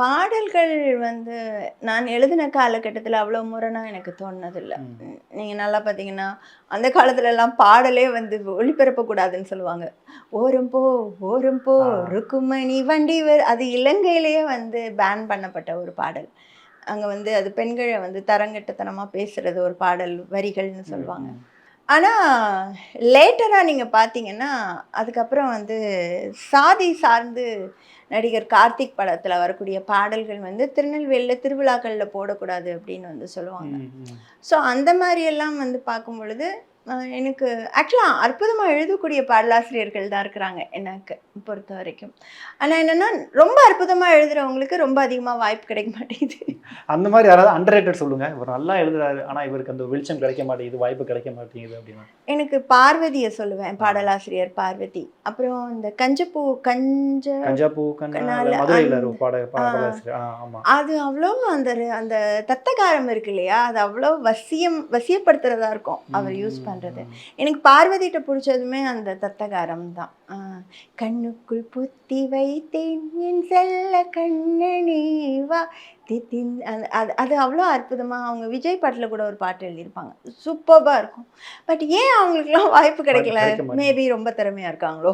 பாடல்கள் வந்து நான் எழுதின காலகட்டத்தில் அவ்வளோ முரணா எனக்கு தோணுனதில்ல. நீங்க நல்லா பார்த்தீங்கன்னா, அந்த காலத்துலலாம் பாடலே வந்து ஒளிபரப்பக்கூடாதுன்னு சொல்லுவாங்க. "ஓரம் போ ஓரம் போ ஆ. ருக்குமணி வண்டி அது இலங்கையிலேயே வந்து பேன் பண்ணப்பட்ட ஒரு பாடல். அங்க வந்து அது பெண்கள வந்து தரங்கெட்டத்தனமா பேசுறது ஒரு பாடல் வரிகள்னு ம், சொல்லுவாங்க. ம். ஆனா, லேட்டரா நீங்க பார்த்தீங்கன்னா, அதுக்கப்புறம் வந்து சாதி சார்ந்து நடிகர் கார்த்திக் படத்துல வரக்கூடிய பாடல்கள் வந்து திருநெல்வேலில திருவிழாக்கள்ல போடக்கூடாது அப்படின்னு வந்து சொல்லுவாங்க. ம், ம். ஸோ அந்த மாரியெல்லாம் வந்து பார்க்கும் பொழுது, எனக்கு ஆக்சுவலா அற்புதமா எழுதக்கூடிய பாடலாசிரியர்கள் தான் இருக்கிறாங்க, எனக்கு பொறுத்தவரைக்கும். ஆனா என்னன்னா, ரொம்ப அற்புதமா எழுதுறவங்களுக்கு ரொம்ப அதிகமா வாய்ப்பு கிடைக்க மாட்டேங்குது. அந்த மாரி யாராவது அண்டர் ரேட்டட் சொல்லுங்க. இவர் நல்லா எழுதுறாரு. ஆனா இவருக்கு அந்த வெளிச்சம் கிடைக்க மாட்டேங்குது, வாய்ப்பு கிடைக்க மாட்டேங்குது அப்டின்னா. எனக்கு பார்வதிய சொல்லுவேன். ஆ. பாடலாசிரியர் பார்வதி. அப்புறம் இந்த கஞ்சப்பூ கஞ்ச கஞ்சா பூ கண்ணால கனால மதுரையில ஒரு அந்த ஆ பாடலாசிரியர். ஆமா. அது அவ்வளோ அந்த தத்தகாரம் இருக்கு இல்லையா? அது அவ்வளோ வசியப்படுத்துறதா இருக்கும். ம், அவர் யூஸ் ம், பண்றது. ம். எனக்கு பார்வதிட்ட புடிச்சதுமே அந்த தத்தகாரம் தான். கண்ணுக்குள் புத்தி வைத்தேன் என் செல்ல கண்ணனே வா தித்தின் அது அது அது அவ்வளோ அற்புதமா அவங்க விஜய் பாட்டுல கூட ஒரு பாட்டு எழுதியிருப்பாங்க. சூப்பர்பா இருக்கும். பட் ஏன் அவங்களுக்கெல்லாம் வாய்ப்பு வாய்ப்பு கிடைக்கல? கிடைக்க மாட்டேங்குது. மேபி ரொம்ப திறமையா இருக்காங்களோ?